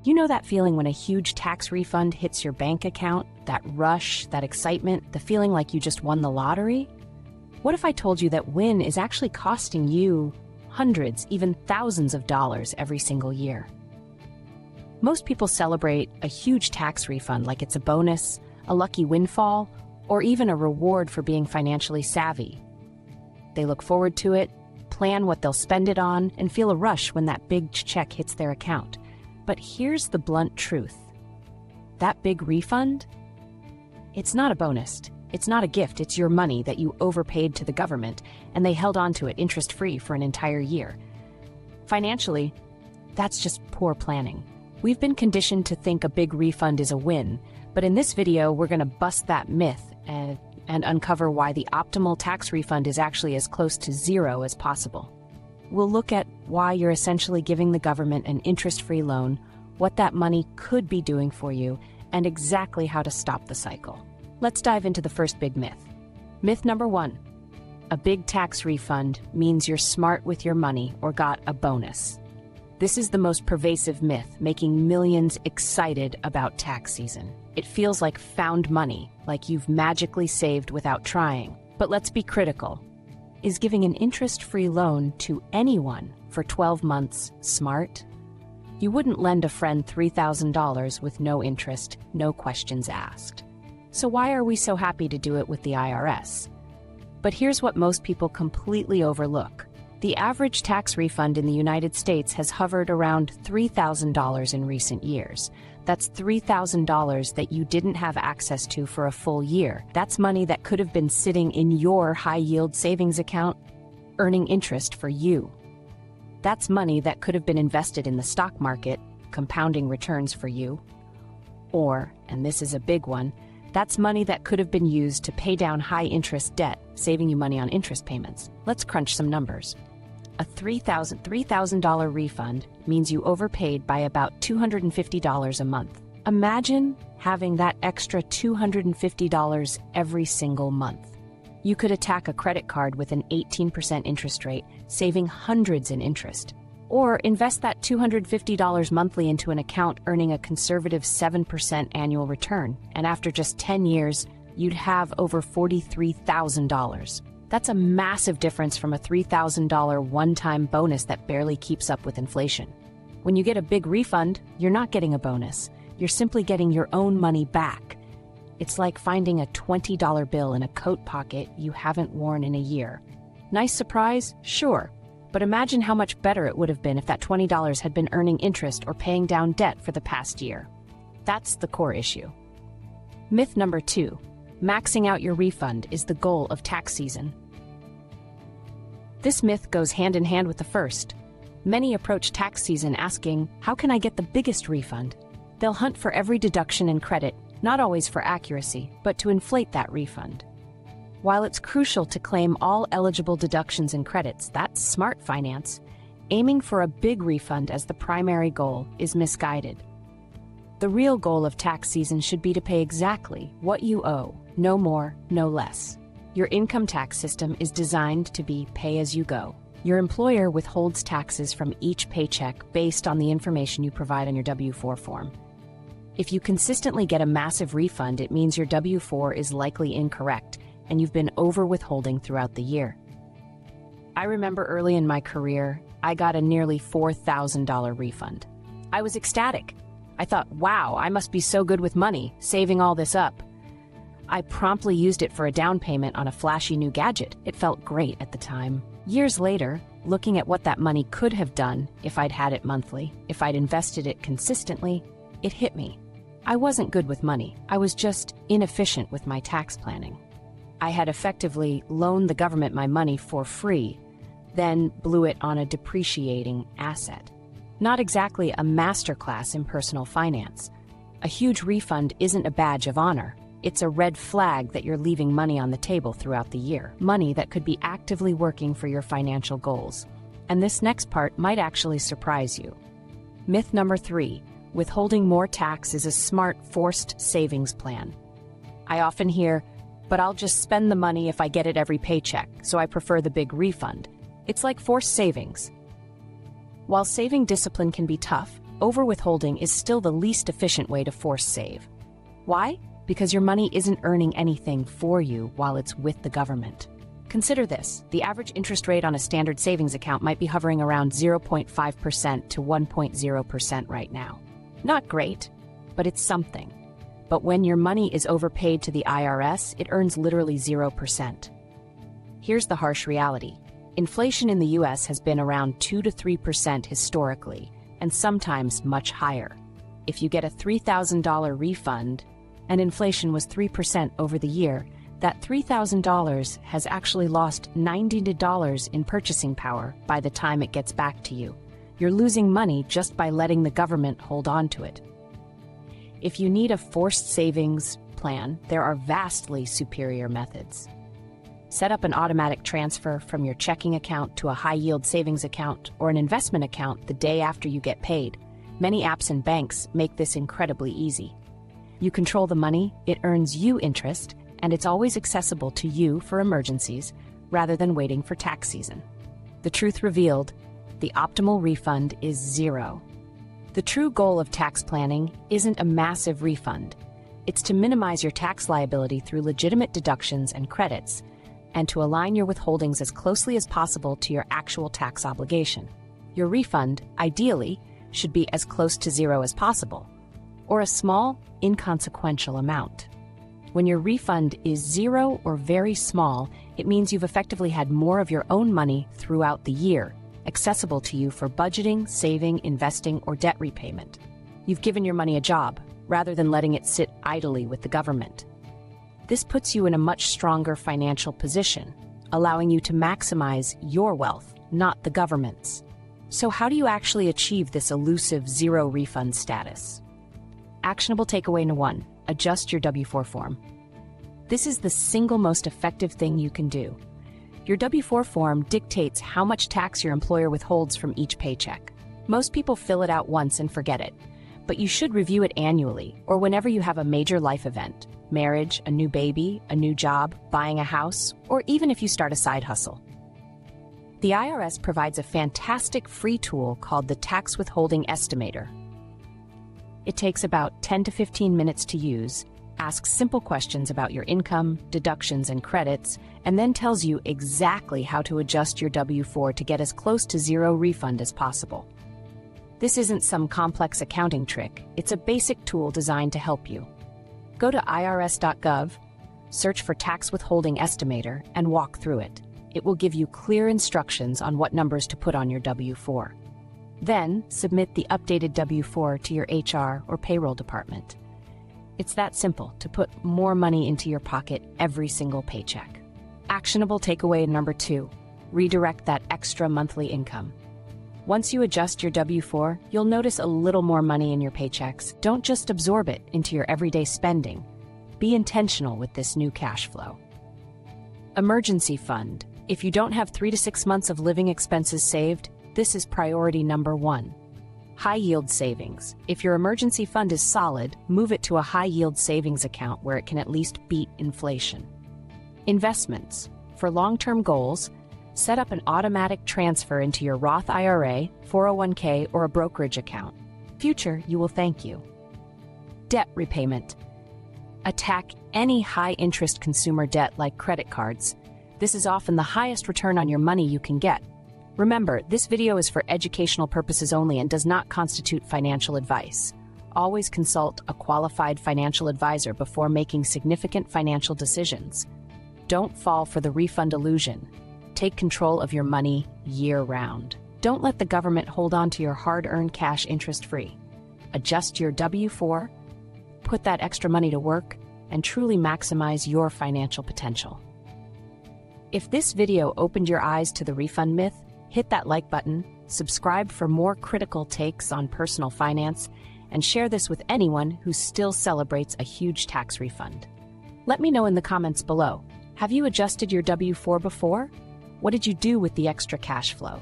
You know that feeling when a huge tax refund hits your bank account? That rush, that excitement, the feeling like you just won the lottery? What if I told you that win is actually costing you hundreds, even thousands of dollars every single year? Most people celebrate a huge tax refund like it's a bonus, a lucky windfall, or even a reward for being financially savvy. They look forward to it, plan what they'll spend it on, and feel a rush when that big check hits their account. But here's the blunt truth. That big refund? It's not a bonus. It's not a gift. It's your money that you overpaid to the government, and they held on to it interest-free for an entire year. Financially, that's just poor planning. We've been conditioned to think a big refund is a win, but in this video, we're going to bust that myth and uncover why the optimal tax refund is actually as close to zero as possible. We'll look at why you're essentially giving the government an interest-free loan, what that money could be doing for you, and exactly how to stop the cycle. Let's dive into the first big myth. Myth number 1. A big tax refund means you're smart with your money or got a bonus. This is the most pervasive myth, making millions excited about tax season. It feels like found money, like you've magically saved without trying. But let's be critical. Is giving an interest-free loan to anyone for 12 months smart? You wouldn't lend a friend $3,000 with no interest, no questions asked. So why are we so happy to do it with the IRS? But here's what most people completely overlook. The average tax refund in the United States has hovered around $3,000 in recent years. That's $3,000 that you didn't have access to for a full year. That's money that could have been sitting in your high-yield savings account, earning interest for you. That's money that could have been invested in the stock market, compounding returns for you. Or, and this is a big one, that's money that could have been used to pay down high-interest debt, saving you money on interest payments. Let's crunch some numbers. A $3,000 refund means you overpaid by about $250 a month. Imagine having that extra $250 every single month. You could attack a credit card with an 18% interest rate, saving hundreds in interest. Or invest that $250 monthly into an account earning a conservative 7% annual return. And after just 10 years, you'd have over $43,000. That's a massive difference from a $3,000 one-time bonus that barely keeps up with inflation. When you get a big refund, you're not getting a bonus. You're simply getting your own money back. It's like finding a $20 bill in a coat pocket you haven't worn in a year. Nice surprise? Sure. But imagine how much better it would have been if that $20 had been earning interest or paying down debt for the past year. That's the core issue. Myth number 2. Maxing out your refund is the goal of tax season. This myth goes hand in hand with the first. Many approach tax season asking, how can I get the biggest refund? They'll hunt for every deduction and credit, not always for accuracy, but to inflate that refund. While it's crucial to claim all eligible deductions and credits, that's smart finance, aiming for a big refund as the primary goal is misguided. The real goal of tax season should be to pay exactly what you owe, no more, no less. Your income tax system is designed to be pay-as-you-go. Your employer withholds taxes from each paycheck based on the information you provide on your W-4 form. If you consistently get a massive refund, it means your W-4 is likely incorrect, and you've been over-withholding throughout the year. I remember early in my career, I got a nearly $4,000 refund. I was ecstatic. I thought, wow, I must be so good with money, saving all this up. I promptly used it for a down payment on a flashy new gadget. It felt great at the time. Years later, looking at what that money could have done if I'd had it monthly, if I'd invested it consistently, it hit me. I wasn't good with money. I was just inefficient with my tax planning. I had effectively loaned the government my money for free, then blew it on a depreciating asset. Not exactly a masterclass in personal finance. A huge refund isn't a badge of honor. It's a red flag that you're leaving money on the table throughout the year, money that could be actively working for your financial goals. And this next part might actually surprise you. Myth number 3, withholding more tax is a smart forced savings plan. I often hear, but I'll just spend the money if I get it every paycheck, so I prefer the big refund. It's like forced savings. While saving discipline can be tough, Over-withholding is still the least efficient way to force save. Why? Because your money isn't earning anything for you while it's with the government. Consider this: the average interest rate on a standard savings account might be hovering around 0.5% to 1.0% right now. Not great, but it's something. But when your money is overpaid to the IRS, it earns literally 0%. Here's the harsh reality. Inflation in the US has been around 2 to 3% historically, and sometimes much higher. If you get a $3,000 refund, and inflation was 3% over the year, that $3,000 has actually lost $90 in purchasing power by the time it gets back to you. You're losing money just by letting the government hold on to it. If you need a forced savings plan, there are vastly superior methods. Set up an automatic transfer from your checking account to a high-yield savings account or an investment account the day after you get paid. Many apps and banks make this incredibly easy. You control the money, it earns you interest, and it's always accessible to you for emergencies rather than waiting for tax season. The truth revealed, the optimal refund is zero. The true goal of tax planning isn't a massive refund. It's to minimize your tax liability through legitimate deductions and credits, and to align your withholdings as closely as possible to your actual tax obligation. Your refund, ideally, should be as close to zero as possible, or a small, inconsequential amount. When your refund is zero or very small, it means you've effectively had more of your own money throughout the year, accessible to you for budgeting, saving, investing, or debt repayment. You've given your money a job, rather than letting it sit idly with the government. This puts you in a much stronger financial position, allowing you to maximize your wealth, not the government's. So how do you actually achieve this elusive zero refund status? Actionable takeaway number 1. Adjust your W-4 form. This is the single most effective thing you can do. Your W-4 form dictates how much tax your employer withholds from each paycheck. Most people fill it out once and forget it, but you should review it annually or whenever you have a major life event: marriage, a new baby, a new job, buying a house, or even if you start a side hustle. The IRS provides a fantastic free tool called the Tax Withholding Estimator. It takes about 10 to 15 minutes to use, asks simple questions about your income, deductions, and credits, and then tells you exactly how to adjust your W-4 to get as close to zero refund as possible. This isn't some complex accounting trick, it's a basic tool designed to help you. Go to irs.gov, search for Tax Withholding Estimator, and walk through it. It will give you clear instructions on what numbers to put on your W-4. Then, submit the updated W-4 to your HR or payroll department. It's that simple to put more money into your pocket every single paycheck. Actionable takeaway number 2, redirect that extra monthly income. Once you adjust your W-4, you'll notice a little more money in your paychecks. Don't just absorb it into your everyday spending. Be intentional with this new cash flow. Emergency fund. If you don't have 3 to 6 months of living expenses saved, this is priority number 1. High-yield savings. If your emergency fund is solid, move it to a high-yield savings account where it can at least beat inflation. Investments. For long-term goals, set up an automatic transfer into your Roth IRA, 401k, or a brokerage account. Future, you will thank you. Debt repayment. Attack any high-interest consumer debt like credit cards. This is often the highest return on your money you can get. Remember, this video is for educational purposes only and does not constitute financial advice. Always consult a qualified financial advisor before making significant financial decisions. Don't fall for the refund illusion. Take control of your money year-round. Don't let the government hold on to your hard-earned cash interest-free. Adjust your W-4, put that extra money to work, and truly maximize your financial potential. If this video opened your eyes to the refund myth, hit that like button, subscribe for more critical takes on personal finance, and share this with anyone who still celebrates a huge tax refund. Let me know in the comments below. Have you adjusted your W-4 before? What did you do with the extra cash flow?